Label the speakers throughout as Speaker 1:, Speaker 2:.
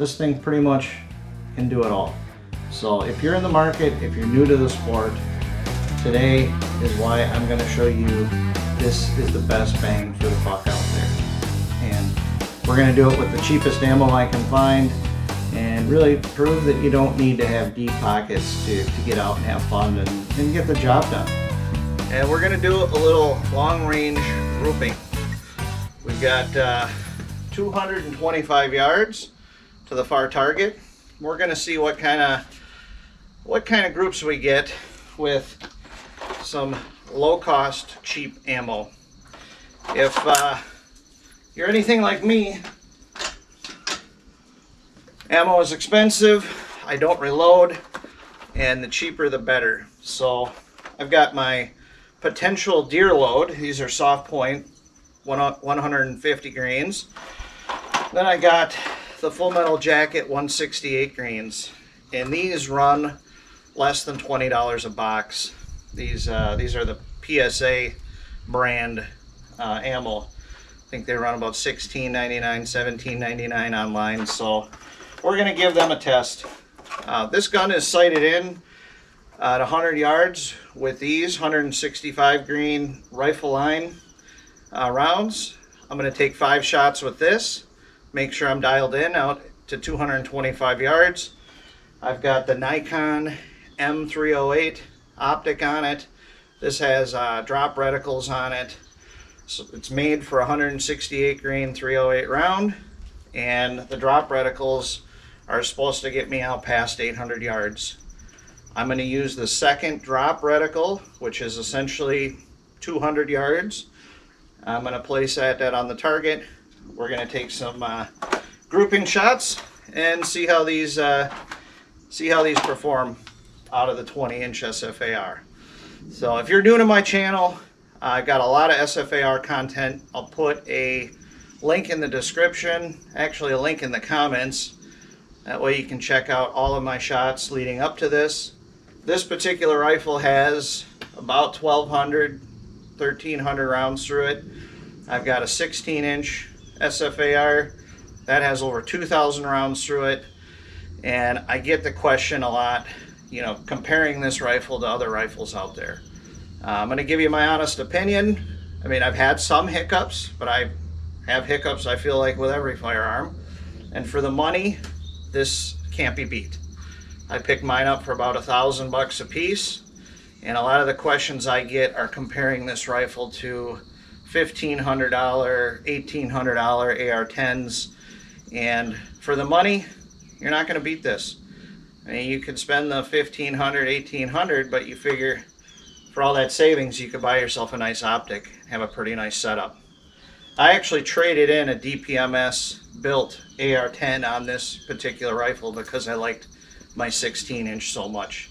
Speaker 1: This thing pretty much can do it all. So if you're in the market, if you're new to the sport, today is why I'm going to show you this is the best bang for the buck out there. And we're going to do it with the cheapest ammo I can find and really prove that you don't need to have deep pockets to get out and have fun and get the job done. And we're going to do a little long range grouping. We've got 225 yards to the far target. We're going to see what kind of groups we get with some low cost, cheap ammo. If you're anything like me, ammo is expensive, I don't reload, and the cheaper the better. So I've got my potential deer load. These are soft point, 150 grains. Then I got the Full Metal Jacket 168 grains, and these run less than $20 a box. These are the PSA brand ammo. I think they run about $16.99, $17.99 online. So we're going to give them a test. This gun is sighted in at 100 yards with these 165 grain rifle line rounds. I'm going to take 5 shots with this. Make sure I'm dialed in out to 225 yards. I've got the Nikon M308 optic on it. This has drop reticles on it. So it's made for 168 grain 308 round, and the drop reticles are supposed to get me out past 800 yards. I'm going to use the second drop reticle, which is essentially 200 yards. I'm going to place that on the target. We're going to take some grouping shots and see how these perform out of the 20-inch SFAR. So if you're new to my channel, I've got a lot of SFAR content. I'll put a link in the description, actually a link in the comments. That way you can check out all of my shots leading up to this. This particular rifle has about 1,1300 rounds through it. I've got a 16-inch SFAR that has over 2,000 rounds through it, and I get the question a lot, you know, comparing this rifle to other rifles out there. I'm going to give you my honest opinion. I mean, I've had some hiccups, but I have hiccups, I feel like, with every firearm. And for the money, this can't be beat. I picked mine up for about $1,000 a piece, and a lot of the questions I get are comparing this rifle to $1,500, $1,800 AR-10s, and for the money, you're not going to beat this. I mean, you could spend the $1,500, $1,800, but you figure for all that savings, you could buy yourself a nice optic, have a pretty nice setup. I actually traded in a DPMS built AR-10 on this particular rifle because I liked my 16-inch so much.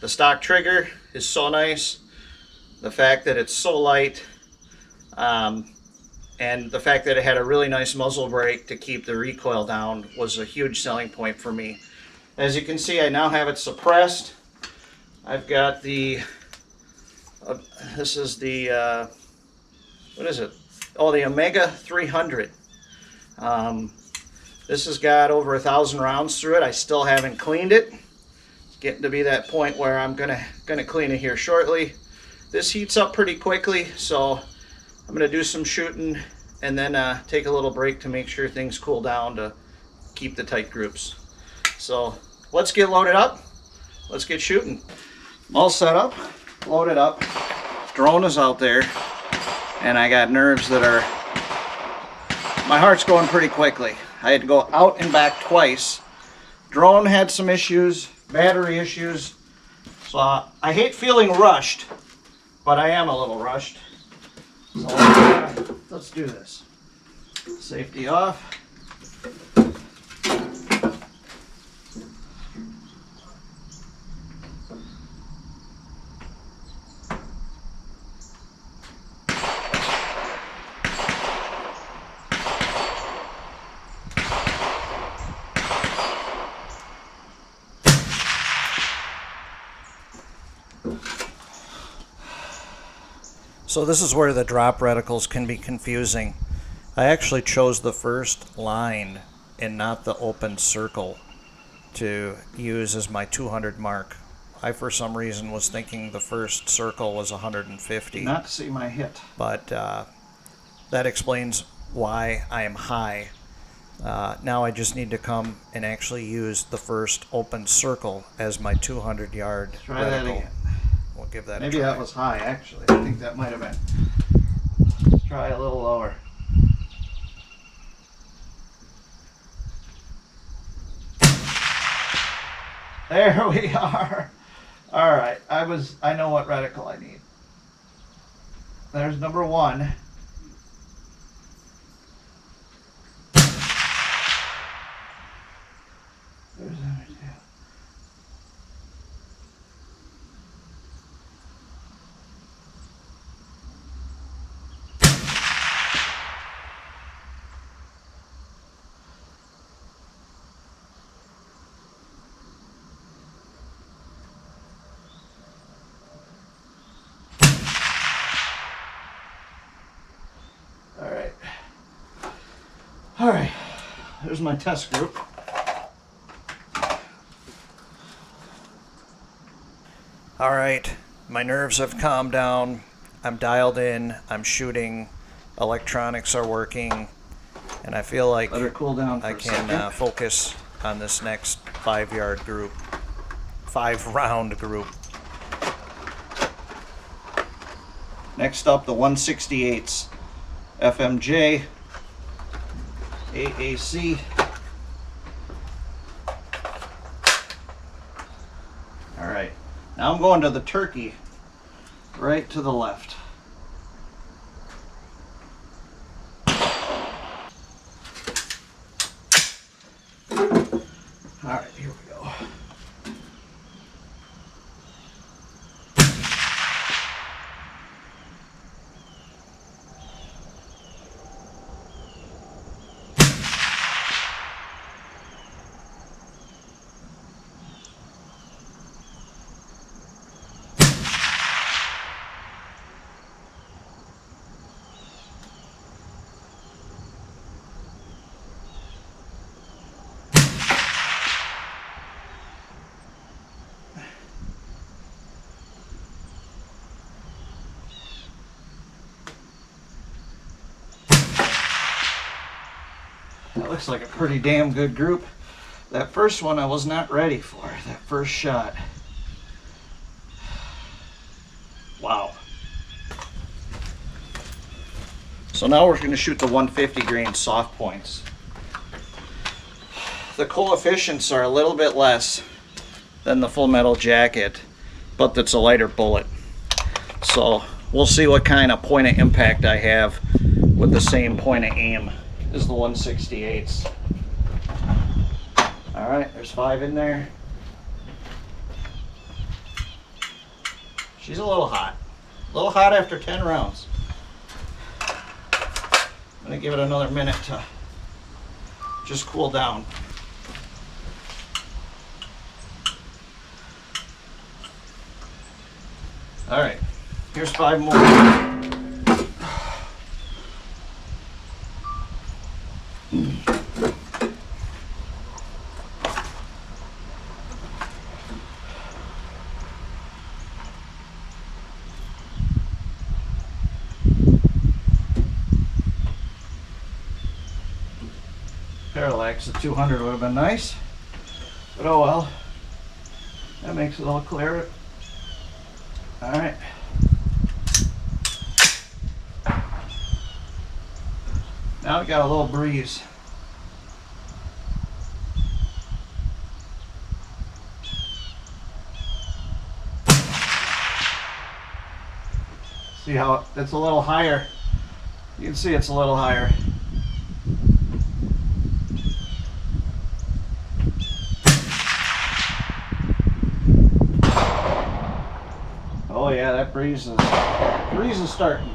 Speaker 1: The stock trigger is so nice. The fact that it's so light, and the fact that it had a really nice muzzle brake to keep the recoil down was a huge selling point for me. As you can see, I now have it suppressed. I've got the, this is the, what is it? Oh, the Omega 300. This has got over 1,000 rounds through it. I still haven't cleaned it. It's getting to be that point where I'm gonna clean it here shortly. This heats up pretty quickly, so I'm gonna do some shooting and then take a little break to make sure things cool down to keep the tight groups. So let's get loaded up. Let's get shooting. All set up, loaded up. Drone is out there, and I got nerves that are, my heart's going pretty quickly. I had to go out and back twice. Drone had some issues, battery issues. So I hate feeling rushed, but I am a little rushed. So let's do this. Safety off. So this is where the drop reticles can be confusing. I actually chose the first line and not the open circle to use as my 200 mark. I, for some reason, was thinking the first circle was 150.
Speaker 2: Not see my hit.
Speaker 1: But that explains why I am high. Now I just need to come and actually use the first open circle as my 200 yard
Speaker 2: Try that again.
Speaker 1: We'll give that
Speaker 2: Maybe
Speaker 1: a try.
Speaker 2: that was high, actually. I think that might have been. Let's try a little lower. There we are. All right, I know what reticle I need. There's number one. There's number two. All right, there's my test group.
Speaker 1: All right, my nerves have calmed down. I'm dialed in. I'm shooting. Electronics are working, and I feel like
Speaker 2: Let her cool down for
Speaker 1: I
Speaker 2: a
Speaker 1: can
Speaker 2: second.
Speaker 1: focus on this next 5 yard group, 5 round group.
Speaker 2: Next up, the 168s, FMJ, AAC. All right, now I'm going to the turkey, right to the left. All right, here we go. That looks like a pretty damn good group. That first one I was not ready for, that first shot. Wow. So now we're going to shoot the 150 grain soft points. The coefficients are a little bit less than the Full Metal Jacket, but it's a lighter bullet. So we'll see what kind of point of impact I have with the same point of aim as the 168s. All right, there's 5 in there. She's a little hot. A little hot after 10 rounds. I'm gonna give it another minute to just cool down. All right, here's 5 more. Parallax at 200 would have been nice, but oh well. That makes it all clear. All right. Now we got a little breeze. See how it's a little higher. You can see it's a little higher. Oh yeah, that breeze is starting.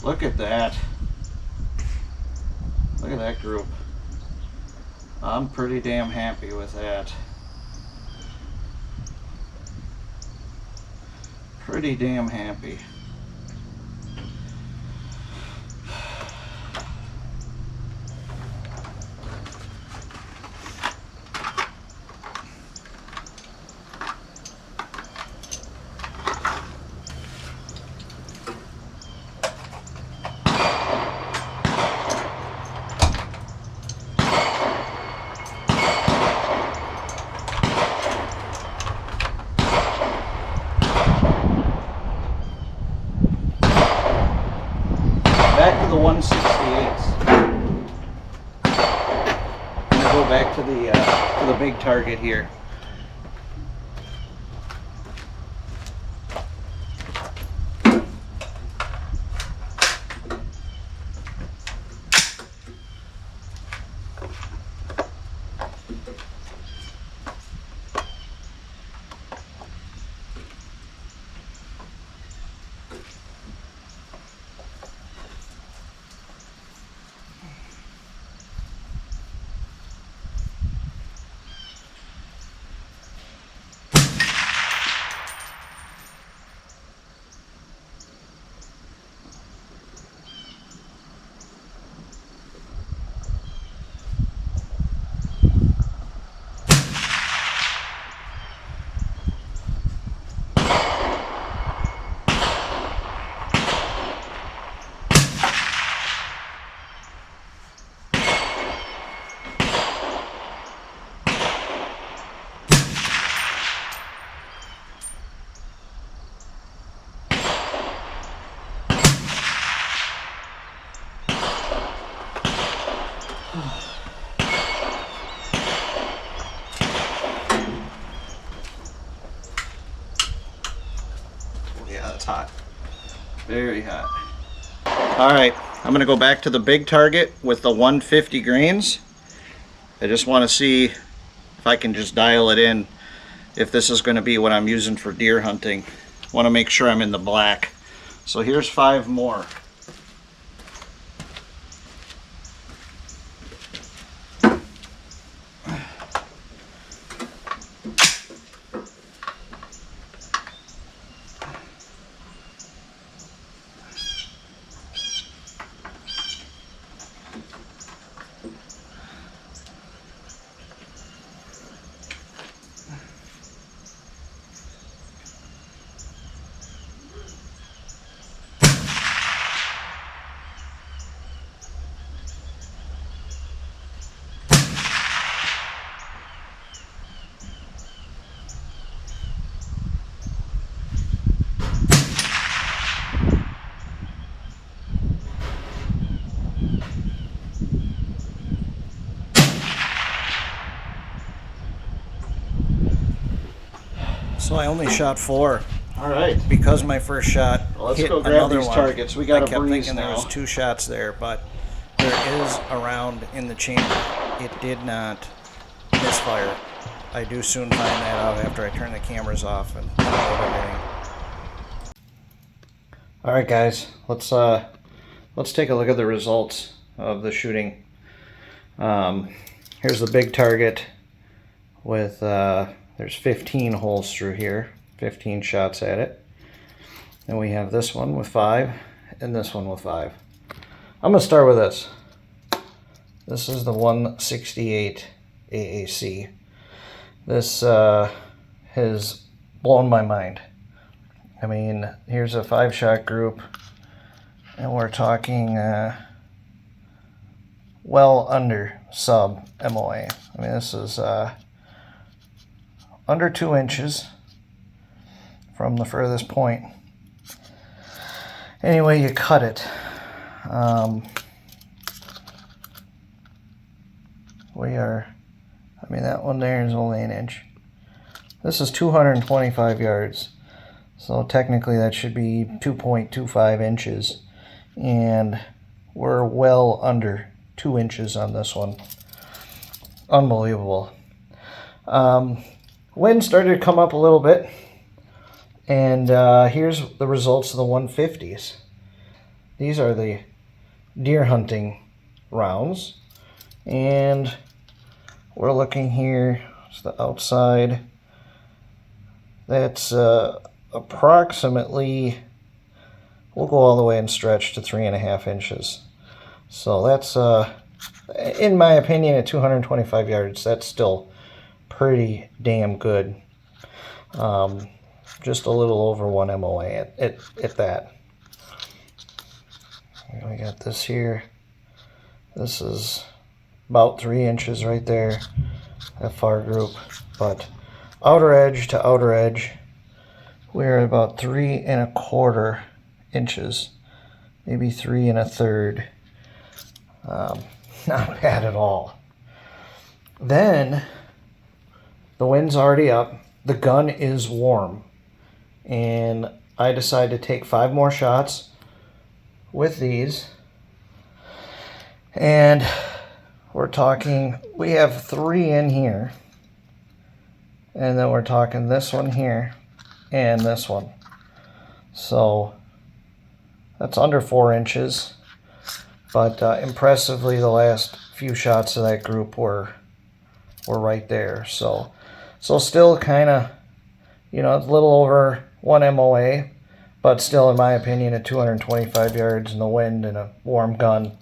Speaker 2: Look at that. Look at that group. I'm pretty damn happy with that. Pretty damn happy. Back to the 168s. I'm gonna go back to the big target here. Yeah, that's hot. Very hot. All right, I'm gonna go back to the big target with the 150 grains. I just want to see if I can just dial it in, if this is going to be what I'm using for deer hunting. Want to make sure I'm in the black. So here's 5 more. So I only shot 4.
Speaker 1: All right.
Speaker 2: Because my first shot
Speaker 1: Let's
Speaker 2: hit
Speaker 1: go grab
Speaker 2: another
Speaker 1: these
Speaker 2: one.
Speaker 1: targets. We got
Speaker 2: I
Speaker 1: a
Speaker 2: kept
Speaker 1: breeze
Speaker 2: thinking there
Speaker 1: now.
Speaker 2: was 2 shots there, but there is a round in the chamber. It did not misfire. I do soon find that out after I turn the cameras off and unload everything. All right, guys, let's take a look at the results of the shooting. Here's the big target with there's 15 holes through here, 15 shots at it. And we have this one with 5 and this one with 5. I'm gonna start with this. This is the 168 AAC. This has blown my mind. I mean, here's a 5-shot group, and we're talking well under sub MOA. I mean, this is under 2 inches from the furthest point. Anyway, you cut it. I mean, that one there is only 1 inch. This is 225 yards. So technically that should be 2.25 inches. And we're well under 2 inches on this one. Unbelievable. Wind started to come up a little bit. And here's the results of the 150s.
Speaker 1: these are the deer hunting rounds, and we're looking here. It's the outside. That's approximately, we'll go all the way and stretch to 3.5 inches. So that's, in my opinion, at 225 yards, that's still pretty damn good. Just a little over 1 MOA at that. And we got this here. This is about 3 inches right there, FAR group. But outer edge to outer edge, we're at about 3.25 inches, maybe 3 1/3. Not bad at all. Then the wind's already up. The gun is warm, and I decided to take 5 more shots with these. And we're talking, we have 3 in here, and then we're talking this one here and this one. So that's under 4 inches, but impressively the last few shots of that group were right there. So still kind of, you know, it's a little over 1 MOA, but still, in my opinion, at 225 yards in the wind and a warm gun,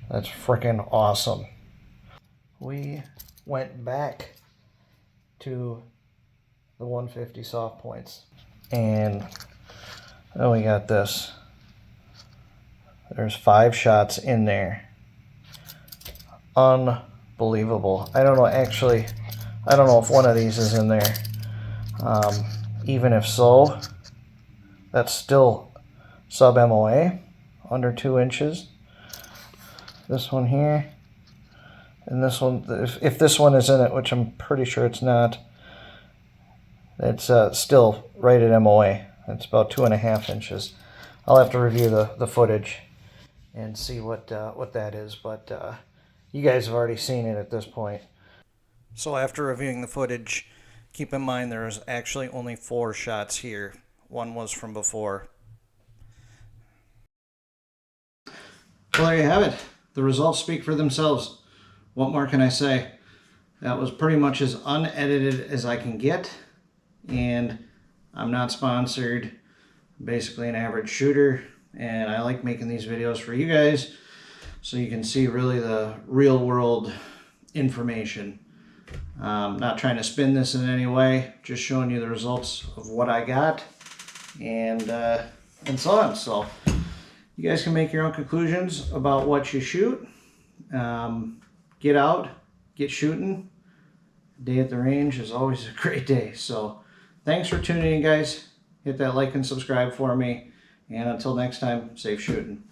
Speaker 1: that's freaking awesome. We went back to the 150 soft points, and oh, we got this. There's 5 shots in there. Unbelievable. I don't know, actually, I don't know if one of these is in there. Even if so, that's still sub MOA, under 2 inches. This one here, and this one, if this one is in it, which I'm pretty sure it's not, it's still right at MOA. It's about 2.5 inches. I'll have to review the footage and see what that is, but you guys have already seen it at this point. So after reviewing the footage, keep in mind there's actually only 4 shots here. One was from before. Well, there you have it. The results speak for themselves. What more can I say? That was pretty much as unedited as I can get, and I'm not sponsored. I'm basically an average shooter, and I like making these videos for you guys so you can see really the real world information. Not trying to spin this in any way, just showing you the results of what I got, and so on. So you guys can make your own conclusions about what you shoot. Get out, get shooting. A day at the range is always a great day. So thanks for tuning in, guys. Hit that like and subscribe for me, and until next time, safe shooting.